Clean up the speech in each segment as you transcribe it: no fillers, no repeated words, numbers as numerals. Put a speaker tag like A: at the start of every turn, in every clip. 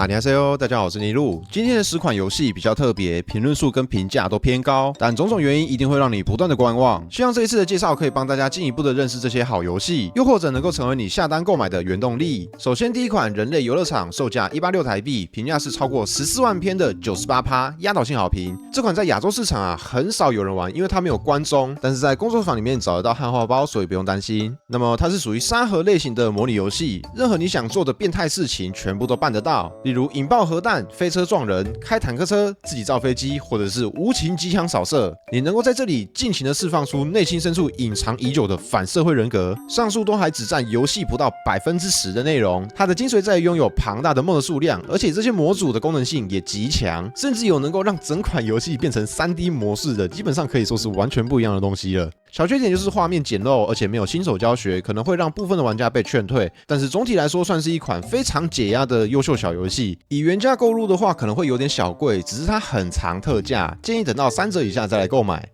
A: 안녕하세요，大家好，我是尼路。今天的10款游戏比较特别，评论数跟评价都偏高，但种种原因一定会让你不断的观望。希望这一次的介绍可以帮大家进一步的认识这些好游戏，又或者能够成为你下单购买的原动力。首先第一款人类游乐场，售价186台币，评价是超过14万篇的98%，压倒性好评。这款在亚洲市场很少有人玩，因为它没有关中，但是在工作坊里面找得到汉化包，所以不用担心。那么它是属于沙盒类型的模拟游戏，任何你想做的变态事情全部都办得到。例如引爆核弹、飞车撞人、开坦克车、自己造飞机，或者是无情机枪扫射，你能够在这里尽情的释放出内心深处隐藏已久的反社会人格。上述都还只占游戏不到10%的内容，它的精髓在于拥有庞大的 mod 数量，而且这些模组的功能性也极强，甚至有能够让整款游戏变成3D 模式的，基本上可以说是完全不一样的东西了。小缺点就是画面简陋，而且没有新手教学，可能会让部分的玩家被劝退。但是总体来说，算是一款非常解压的优秀小游戏。以原价购入的话，可能会有点小贵，只是它很常特价，建议等到3折以下再来购买。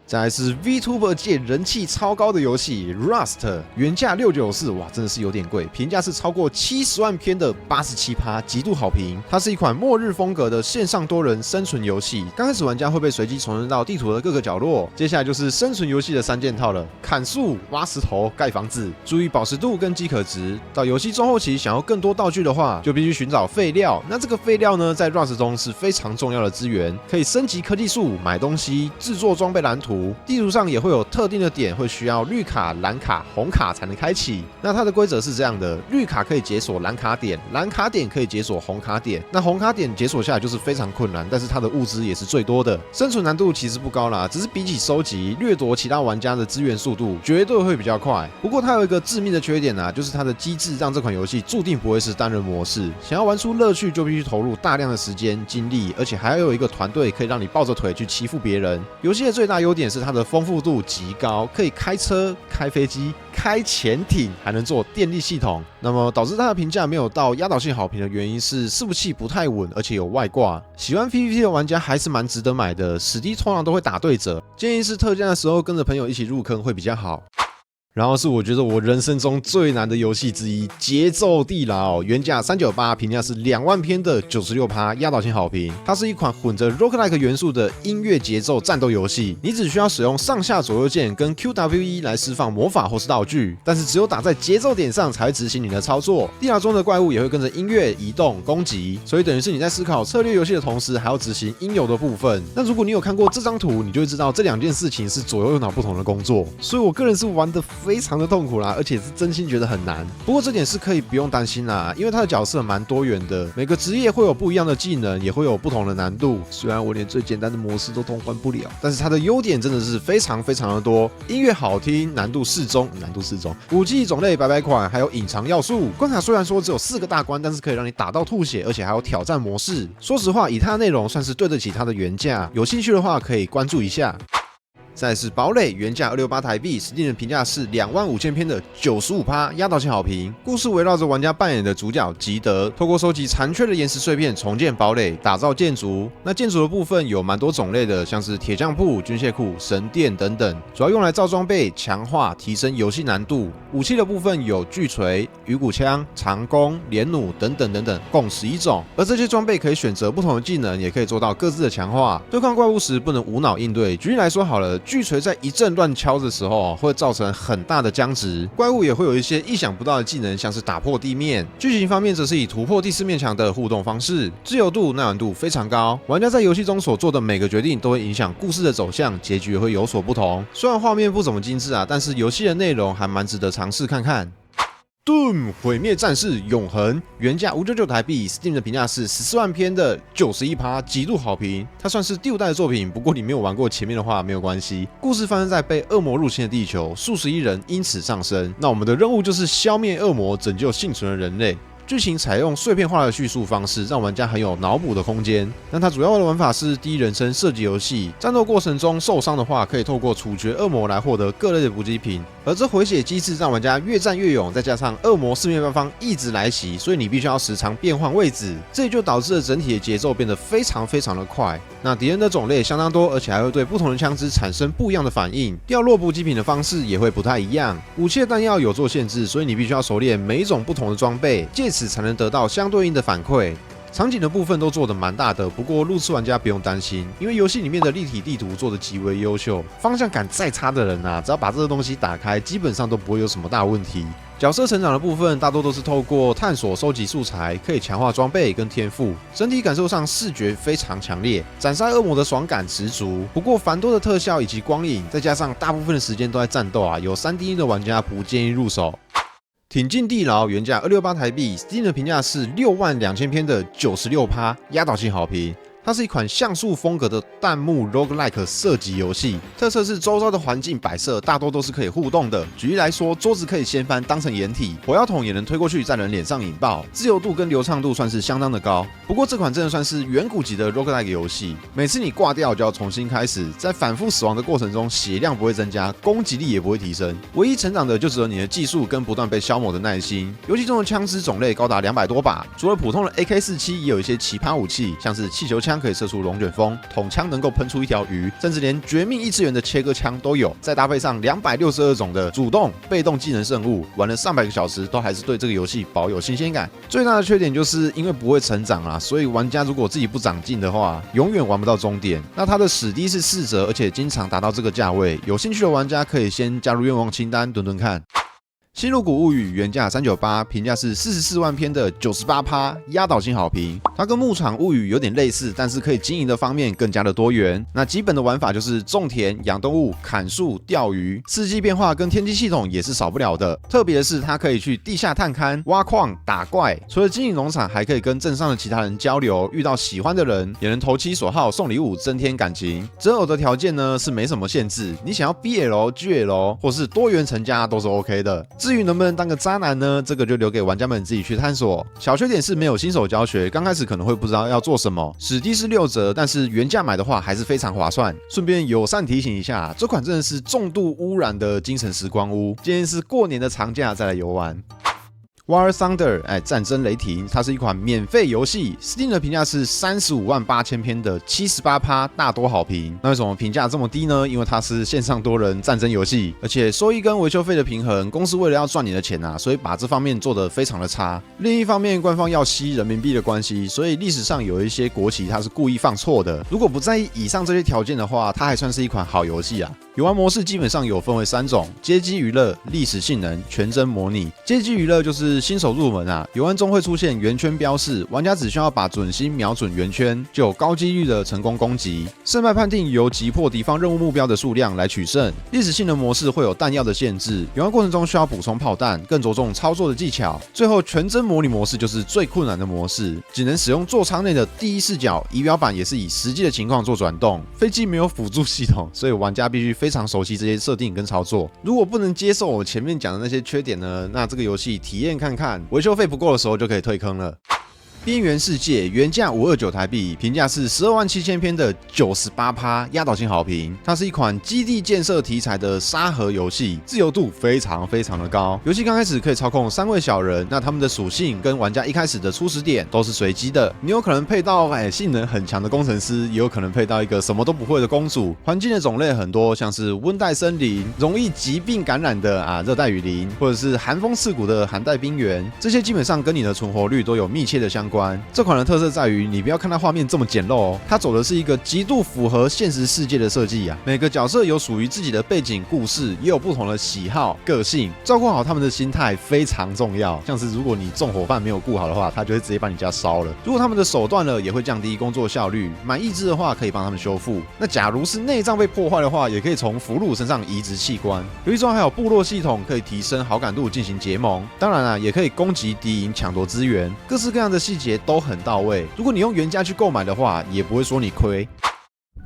A: 再来是 VTuber 界人气超高的游戏 Rust， 原价694，哇，真的是有点贵，评价是超过70万篇的87%，极度好评。它是一款末日风格的线上多人生存游戏，刚开始玩家会被随机重生到地图的各个角落，接下来就是生存游戏的3件套了：砍树、挖石头、盖房子，注意保湿度跟饥渴值。到游戏中后期想要更多道具的话，就必须寻找废料。那这个废料呢，在 Rust 中是非常重要的资源，可以升级科技树、买东西、制作装备蓝图。地图上也会有特定的点会需要绿卡、蓝卡、红卡才能开启。那它的规则是这样的：绿卡可以解锁蓝卡点，蓝卡点可以解锁红卡点。那红卡点解锁下来就是非常困难，但是它的物资也是最多的。生存难度其实不高啦，只是比起收集、掠夺其他玩家的资源速度，绝对会比较快。不过它有一个致命的缺点就是它的机制让这款游戏注定不会是单人模式。想要玩出乐趣，就必须投入大量的时间、精力，而且还要有一个团队可以让你抱着腿去欺负别人。游戏的最大优点是它的丰富度极高，可以开车、开飞机、开潜艇，还能做电力系统。那么导致它的评价没有到压倒性好评的原因是伺服器不太稳，而且有外挂。喜欢 PVP 的玩家还是蛮值得买的，史迪通常都会打对折，建议是特价的时候跟着朋友一起入坑会比较好。然后是我觉得我人生中最难的游戏之一，节奏地牢，原价398，评价是2万篇的96%，压倒性好评。它是一款混着 roguelike 元素的音乐节奏战斗游戏，你只需要使用上下左右键跟 QWE 来释放魔法或是道具，但是只有打在节奏点上才会执行你的操作。地牢中的怪物也会跟着音乐移动攻击，所以等于是你在思考策略游戏的同时，还要执行应有的部分。那如果你有看过这张图，你就会知道这2件事情是左右脑不同的工作，所以我个人是玩得非常的痛苦啦，而且是真心觉得很难。不过这点是可以不用担心啦，因为它的角色蛮多元的，每个职业会有不一样的技能，也会有不同的难度。虽然我连最简单的模式都通关不了，但是它的优点真的是非常非常的多。音乐好听，难度适中，武器种类百款，还有隐藏要素。关卡虽然说只有4个大关，但是可以让你打到吐血，而且还有挑战模式。说实话，以它的内容算是对得起它的原价，有兴趣的话可以关注一下。再来是堡垒，原价268台币，Steam的评价是25000篇的95%，压倒性好评。故事围绕着玩家扮演的主角吉德，透过收集残缺的岩石碎片，重建堡垒，打造建筑。那建筑的部分有蛮多种类的，像是铁匠铺、军械库、神殿等等，主要用来造装备、强化、提升游戏难度。武器的部分有巨锤、鱼骨枪、长弓、连弩等等，共11种。而这些装备可以选择不同的技能，也可以做到各自的强化。对抗怪物时不能无脑应对。举例来说好了，巨锤在一阵乱敲的时候会造成很大的僵直，怪物也会有一些意想不到的技能，像是打破地面。剧情方面则是以突破第4面墙的互动方式，自由度、耐玩度非常高，玩家在游戏中所做的每个决定都会影响故事的走向，结局也会有所不同。虽然画面不怎么精致但是游戏的内容还蛮值得尝试看看。Doom 毁灭战士永恒，原价599台币 ，Steam 的评价是14万篇的91%，极度好评。它算是第5代的作品，不过你没有玩过前面的话没有关系。故事发生在被恶魔入侵的地球，数十亿人因此丧生。那我们的任务就是消灭恶魔，拯救幸存的人类。剧情采用碎片化的叙述方式，让玩家很有脑补的空间。那它主要的玩法是第一人称射击游戏，战斗过程中受伤的话，可以透过处决恶魔来获得各类的补给品。而这回血机制让玩家越战越勇，再加上恶魔四面八方一直来袭，所以你必须要时常变换位置，这也就导致了整体的节奏变得非常的快。那敌人的种类相当多，而且还会对不同的枪支产生不一样的反应，掉落补给品的方式也会不太一样。武器的弹药有做限制，所以你必须要熟练每一种不同的装备，借此此才能得到相对应的反馈。场景的部分都做得蛮大的，不过路痴玩家不用担心，因为游戏里面的立体地图做得极为优秀，方向感再差的人啊，只要把这个东西打开，基本上都不会有什么大问题。角色成长的部分大多都是透过探索收集素材，可以强化装备跟天赋，整体感受上视觉非常强烈，斩杀恶魔的爽感十足。不过繁多的特效以及光影，再加上大部分的时间都在战斗啊，有3D 的玩家不建议入手。挺进地牢原价268台币 ，Steam 的评价是62000篇的96%，压倒性好评。它是一款像素风格的弹幕 roguelike 射击游戏，特色是周遭的环境摆设大多都是可以互动的。举例来说，桌子可以掀翻当成掩体，火药桶也能推过去在人脸上引爆，自由度跟流畅度算是相当的高。不过这款真的算是远古级的 roguelike 游戏，每次你挂掉就要重新开始，在反复死亡的过程中，血量不会增加，攻击力也不会提升，唯一成长的就只有你的技术跟不断被消磨的耐心。游戏中的枪支种类高达200多把，除了普通的 AK47，也有一些奇葩武器，像是气球枪可以射出龙卷风，筒枪能够喷出一条鱼，甚至连绝命异次元的切割枪都有。再搭配上262种的主动、被动技能圣物，玩了300个小时，都还是对这个游戏保有新鲜感。最大的缺点就是因为不会成长啊，所以玩家如果自己不长进的话，永远玩不到终点。那它的史低是4折，而且经常达到这个价位，有兴趣的玩家可以先加入愿望清单，蹲蹲看。新入谷物语原价398，评价是44万篇的98%，压倒性好评。它跟牧场物语有点类似，但是可以经营的方面更加的多元。那基本的玩法就是种田、养动物、砍树、钓鱼，四季变化跟天气系统也是少不了的。特别的是，它可以去地下探勘、挖矿、打怪。除了经营农场，还可以跟镇上的其他人交流，遇到喜欢的人也能投其所好送礼物，增添感情。择偶的条件呢是没什么限制，你想要 BL、GL 或是多元成家都是 OK 的。至于能不能当个渣男呢？这个就留给玩家们自己去探索。小缺点是没有新手教学，刚开始可能会不知道要做什么。史低是6折，但是原价买的话还是非常划算。顺便友善提醒一下，这款真的是重度污染的精神时光屋，建议是过年的长假再来游玩。War Thunder， 战争雷霆，它是一款免费游戏 ，Steam 的评价是358000篇的78%，大多好评。那为什么评价这么低呢？因为它是线上多人战争游戏，而且收益跟维修费的平衡，公司为了要赚你的钱啊，所以把这方面做得非常的差。另一方面，官方要吸人民币的关系，所以历史上有一些国旗它是故意放错的。如果不在意以上这些条件的话，它还算是一款好游戏啊。游玩模式基本上有分为3种：街机娱乐、历史性能、全真模拟。街机娱乐就是新手入门啊，游玩中会出现圆圈标示，玩家只需要把准心瞄准圆圈，就有高几率的成功攻击。胜败判定由击破敌方任务目标的数量来取胜。历史性能模式会有弹药的限制，游玩过程中需要补充炮弹，更着重操作的技巧。最后全真模拟模式就是最困难的模式，只能使用座舱内的第一视角，仪表板也是以实际的情况做转动。飞机没有辅助系统，所以玩家必须非常熟悉这些设定跟操作。如果不能接受我前面讲的那些缺点呢，那这个游戏体验看看，维修费不够的时候就可以退坑了。边缘世界原价529台币，评价是127000篇的98%，压倒性好评。它是一款基地建设题材的沙盒游戏，自由度非常的高。游戏刚开始可以操控3位小人，那他们的属性跟玩家一开始的初始点都是随机的。你有可能配到性能很强的工程师，也有可能配到一个什么都不会的公主。环境的种类很多，像是温带森林、容易疾病感染的热带雨林，或者是寒风刺骨的寒带冰原，这些基本上跟你的存活率都有密切的相关。这款的特色在于，你不要看它画面这么简陋哦，它走的是一个极度符合现实世界的设计啊。每个角色有属于自己的背景故事，也有不同的喜好、个性，照顾好他们的心态非常重要。像是如果你纵火犯没有顾好的话，他就会直接把你家烧了。如果他们的手断了，也会降低工作效率。买义肢的话，可以帮他们修复。那假如是内脏被破坏的话，也可以从俘虏身上移植器官。游戏中还有部落系统，可以提升好感度进行结盟。当然也可以攻击敌营、抢夺资源，各式各样的细节都很到位。如果你用原价去购买的话，也不会说你亏。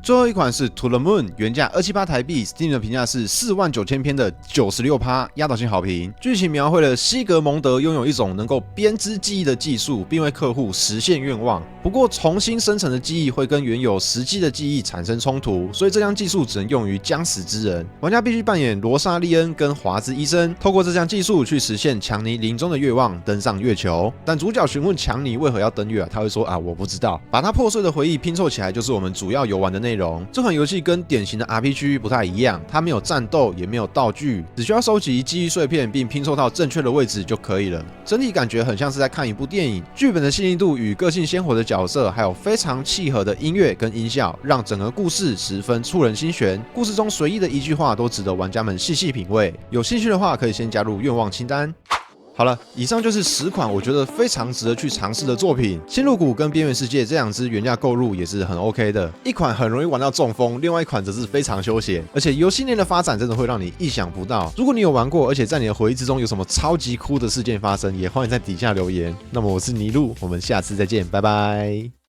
A: 最后一款是 To the Moon， 原价278台币 ，Steam 的评价是49000篇的96%，压倒性好评。剧情描绘了西格蒙德拥有一种能够编织记忆的技术，并为客户实现愿望。不过，重新生成的记忆会跟原有实际的记忆产生冲突，所以这项技术只能用于将死之人。玩家必须扮演罗莎莉恩跟华兹医生，透过这项技术去实现强尼临终的愿望，登上月球。但主角询问强尼为何要登月他会说我不知道。把他破碎的回忆拼凑起来，就是我们主要游玩的内容。内容。这款游戏跟典型的 RPG 不太一样，它没有战斗，也没有道具，只需要收集记忆碎片并拼凑到正确的位置就可以了。整体感觉很像是在看一部电影，剧本的细腻度与个性鲜活的角色，还有非常契合的音乐跟音效，让整个故事十分触人心弦。故事中随意的一句话都值得玩家们细细品味。有兴趣的话，可以先加入愿望清单。好了，以上就是10款我觉得非常值得去尝试的作品。星露谷跟边缘世界这2支原价购入也是很 OK 的，一款很容易玩到中风，另外一款则是非常休闲，而且游戏内的发展真的会让你意想不到。如果你有玩过，而且在你的回忆之中有什么超级酷的事件发生，也欢迎在底下留言。那么我是尼禄，我们下次再见，拜拜。